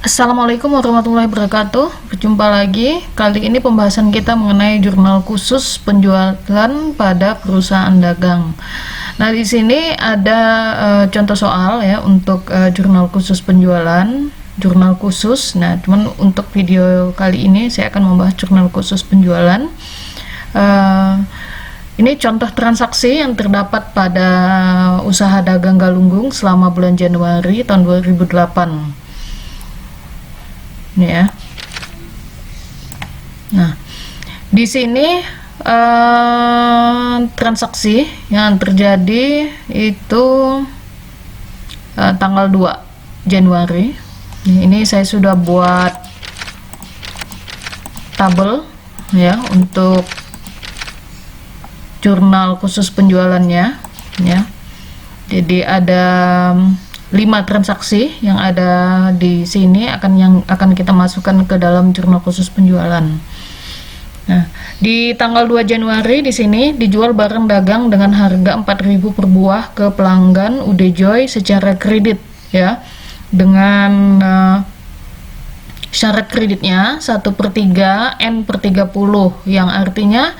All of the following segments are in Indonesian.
Assalamualaikum warahmatullahi wabarakatuh. Berjumpa lagi. Kali ini pembahasan kita mengenai jurnal khusus penjualan pada perusahaan dagang. Nah, di sini ada contoh soal ya untuk jurnal khusus penjualan, jurnal khusus. Nah, cuman untuk video kali ini saya akan membahas jurnal khusus penjualan. Ini contoh transaksi yang terdapat pada usaha dagang Galunggung selama bulan Januari tahun 2008. Ini ya. Nah, di sini transaksi yang terjadi itu tanggal 2 Januari. Ini saya sudah buat tabel ya untuk jurnal khusus penjualannya ya. Jadi ada 5 transaksi yang ada di sini akan kita masukkan ke dalam jurnal khusus penjualan. Nah, di tanggal 2 Januari di sini dijual barang dagang dengan harga 4.000 per buah ke pelanggan UD Joy secara kredit ya. Dengan syarat kreditnya 1/3 N/30 yang artinya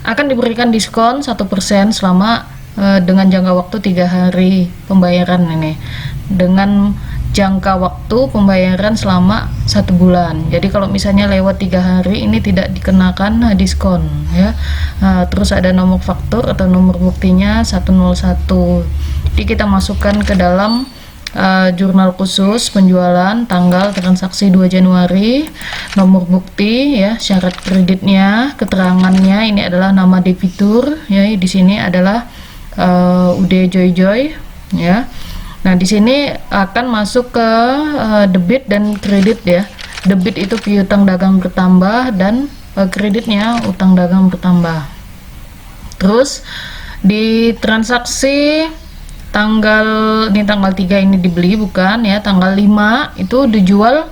akan diberikan diskon 1% selama dengan jangka waktu 3 hari pembayaran ini, dengan jangka waktu pembayaran selama 1 bulan. Jadi kalau misalnya lewat 3 hari ini tidak dikenakan diskon ya. Terus ada nomor faktur atau nomor buktinya 101. Jadi kita masukkan ke dalam jurnal khusus penjualan, tanggal transaksi 2 Januari, nomor bukti ya, syarat kreditnya, keterangannya ini adalah nama debitur ya, di sini adalah UD Joy ya. Nah, di sini akan masuk ke debit dan kredit ya. Debit itu piutang dagang bertambah dan kreditnya utang dagang bertambah. Terus di transaksi tanggal 3 ini dibeli bukan ya, tanggal 5 itu dijual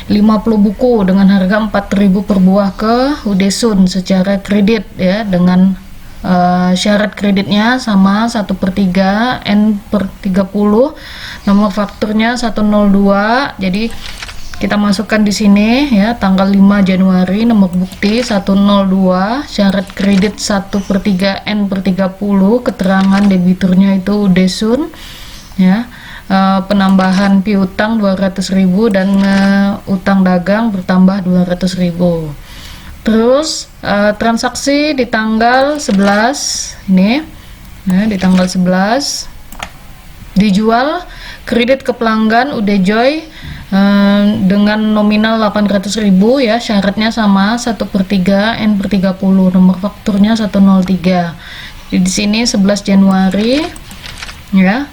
50 buku dengan harga 4.000 per buah ke UD Sun secara kredit ya, dengan syarat kreditnya sama 1/3 N/30, nomor fakturnya 102. Jadi kita masukkan di sini ya, tanggal 5 Januari, nomor bukti 102, syarat kredit 1/3 N/30, keterangan debiturnya itu UD Sun ya, penambahan piutang 200.000 dan utang dagang bertambah 200.000. Terus transaksi di tanggal 11 ini ya, di tanggal 11 dijual kredit ke pelanggan UD Joy dengan nominal 800.000 ya, syaratnya sama 1/3 N/30, nomor fakturnya 103. Jadi di sini 11 Januari ya,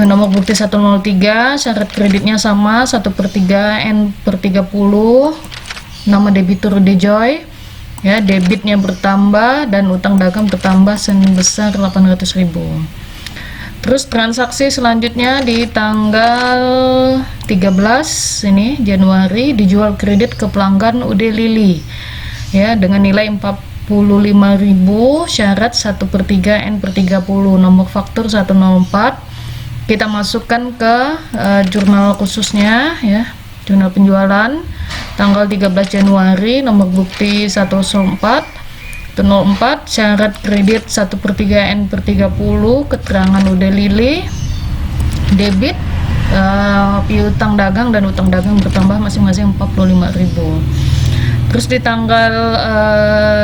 nomor bukti 103, syarat kreditnya sama 1/3 N/30, nama debitur UD Joy ya, debitnya bertambah dan utang dagang bertambah sebesar 800.000. Terus transaksi selanjutnya di tanggal 13 ini Januari dijual kredit ke pelanggan UD Lili ya, dengan nilai 45.000, syarat 1/3 N/30, nomor faktur 104. Kita masukkan ke jurnal khususnya ya, jurnal penjualan tanggal 13 Januari, nomor bukti 104, syarat kredit 1/3 N/30, keterangan UD Lili, debit piutang dagang dan utang dagang bertambah masing-masing 45.000. Terus di tanggal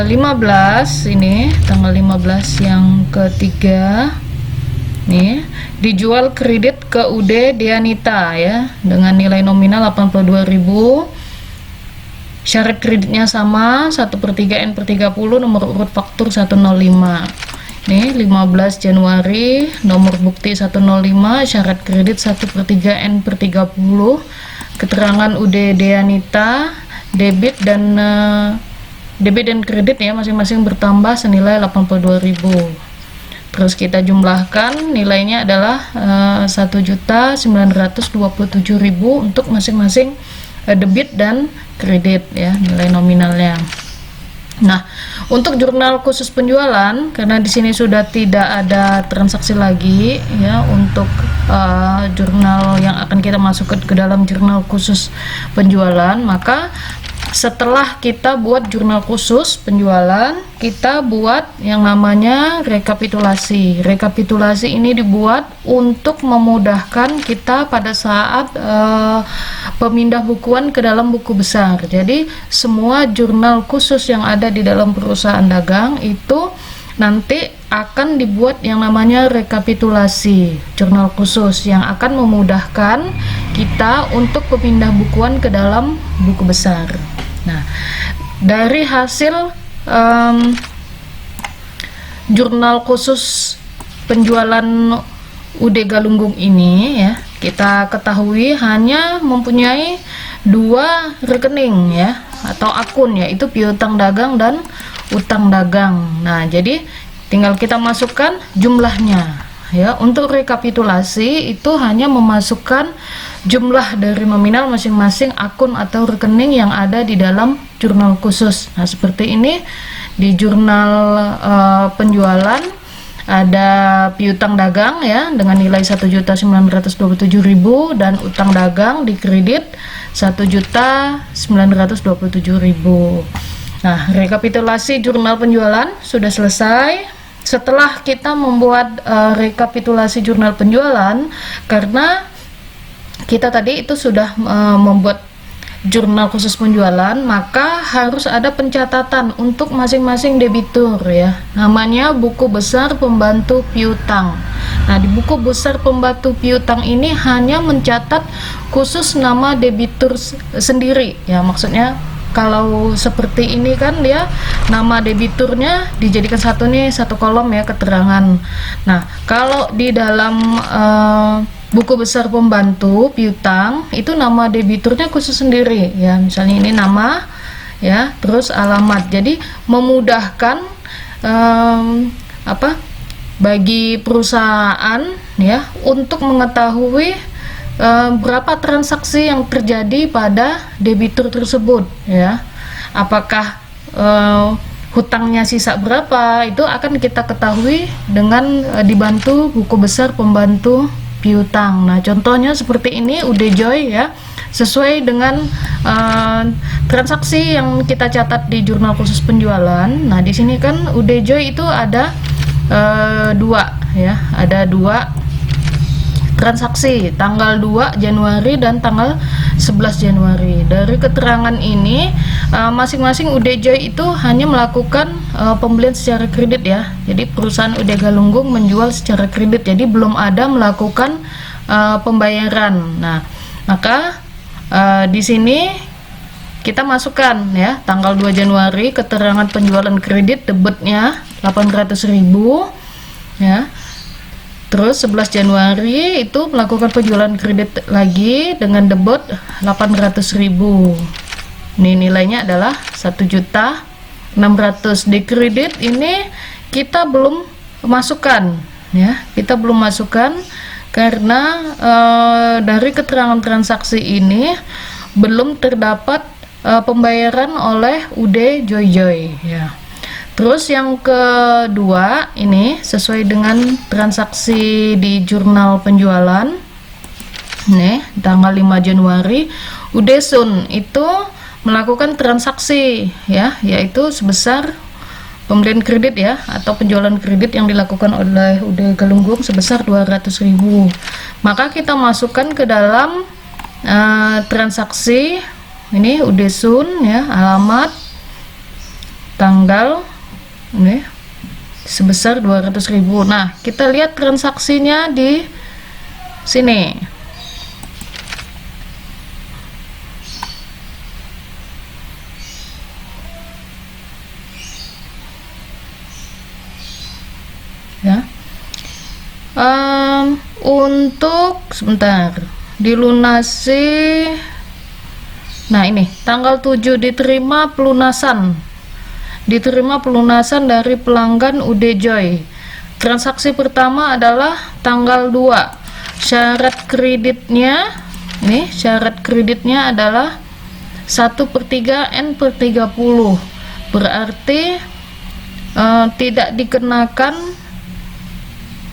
15 ini, tanggal 15 yang ketiga nih, dijual kredit ke UD Dianita ya, dengan nilai nominal 82.000, syarat kreditnya sama 1/3 N/30, nomor urut faktur 105. Nih 15 Januari, nomor bukti 105, syarat kredit 1/3 N/30, keterangan UD Dianita, debit dan kredit ya masing-masing bertambah senilai 82.000. Terus kita jumlahkan, nilainya adalah 1.927.000 untuk masing-masing debit dan kredit ya, nilai nominalnya. Nah, untuk jurnal khusus penjualan, karena di sini sudah tidak ada transaksi lagi ya, untuk jurnal yang akan kita masukkan ke dalam jurnal khusus penjualan, maka setelah kita buat jurnal khusus penjualan, kita buat yang namanya rekapitulasi. Rekapitulasi ini dibuat untuk memudahkan kita pada saat pemindah bukuan ke dalam buku besar. Jadi semua jurnal khusus yang ada di dalam perusahaan dagang itu nanti akan dibuat yang namanya rekapitulasi jurnal khusus yang akan memudahkan kita untuk pemindah bukuan ke dalam buku besar. Nah, dari hasil jurnal khusus penjualan UD Galunggung ini ya, kita ketahui hanya mempunyai 2 rekening ya, atau akun, yaitu piutang dagang dan utang dagang. Nah, jadi tinggal kita masukkan jumlahnya ya. Untuk rekapitulasi itu hanya memasukkan jumlah dari nominal masing-masing akun atau rekening yang ada di dalam jurnal khusus. Nah, seperti ini di jurnal penjualan ada piutang dagang ya dengan nilai 1.927.000 dan utang dagang di kredit 1.927.000. Nah, rekapitulasi jurnal penjualan sudah selesai. Setelah kita membuat rekapitulasi jurnal penjualan, karena kita tadi itu sudah membuat jurnal khusus penjualan, maka harus ada pencatatan untuk masing-masing debitur ya. Namanya buku besar pembantu piutang. Nah, di buku besar pembantu piutang ini hanya mencatat khusus nama debitur sendiri ya. Maksudnya kalau seperti ini kan dia nama debiturnya dijadikan satu kolom ya, keterangan. Nah, kalau di dalam buku besar pembantu piutang itu nama debiturnya khusus sendiri ya, misalnya ini nama ya, terus alamat. Jadi memudahkan bagi perusahaan ya untuk mengetahui berapa transaksi yang terjadi pada debitur tersebut ya. Apakah hutangnya sisa berapa, itu akan kita ketahui dengan dibantu buku besar pembantu piutang. Nah, contohnya seperti ini UD Joy ya, sesuai dengan transaksi yang kita catat di jurnal khusus penjualan. Nah, di sini kan UD Joy itu ada 2 ya, ada 2 transaksi tanggal 2 Januari dan tanggal 11 Januari. Dari keterangan ini masing-masing UD Joy itu hanya melakukan pembelian secara kredit ya. Jadi perusahaan UD Galunggung menjual secara kredit, jadi belum ada melakukan pembayaran. Nah, maka di sini kita masukkan ya tanggal 2 Januari keterangan penjualan kredit, debitnya 800.000 ya. Terus 11 Januari itu melakukan penjualan kredit lagi dengan debit 800.000. Ini nilainya adalah 1.600.000. Di kredit ini kita belum masukkan ya, kita belum masukkan karena dari keterangan transaksi ini belum terdapat pembayaran oleh UD Joy ya. Terus yang kedua ini sesuai dengan transaksi di jurnal penjualan. Nih, tanggal 5 Januari UD Sun itu melakukan transaksi ya, yaitu sebesar pembelian kredit ya atau penjualan kredit yang dilakukan oleh UD Galunggung sebesar 200.000. Maka kita masukkan ke dalam transaksi ini UD Sun ya, alamat, tanggal ini sebesar 200.000. Nah, kita lihat transaksinya di sini. Ya. Untuk sebentar dilunasi. Nah, ini tanggal 7 diterima pelunasan dari pelanggan UD Joy. Transaksi pertama adalah tanggal 2. Syarat kreditnya adalah 1/3 N/30. berarti tidak dikenakan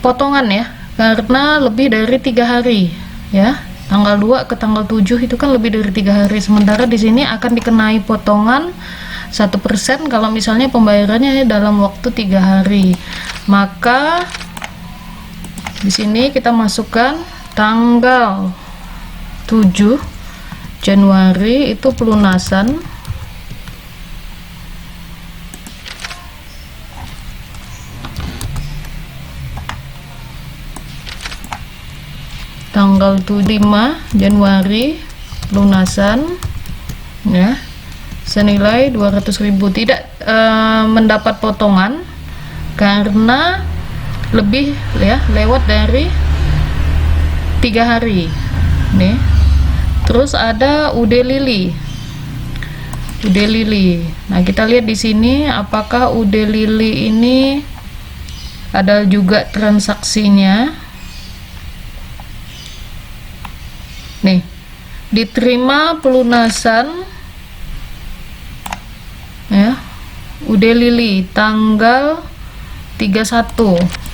potongan ya, karena lebih dari 3 hari ya. Tanggal 2 ke tanggal 7 itu kan lebih dari 3 hari, sementara di sini akan dikenai potongan 1% kalau misalnya pembayarannya dalam waktu 3 hari. Maka di sini kita masukkan tanggal 7 Januari itu pelunasan, tanggal 5 Januari pelunasan ya, senilai 200.000, tidak mendapat potongan karena lebih ya, lewat dari 3 hari nih. Terus ada UD Lili. Nah, kita lihat di sini apakah UD Lili ini ada juga transaksinya. Nih, diterima pelunasan ya, UD Lili tanggal 31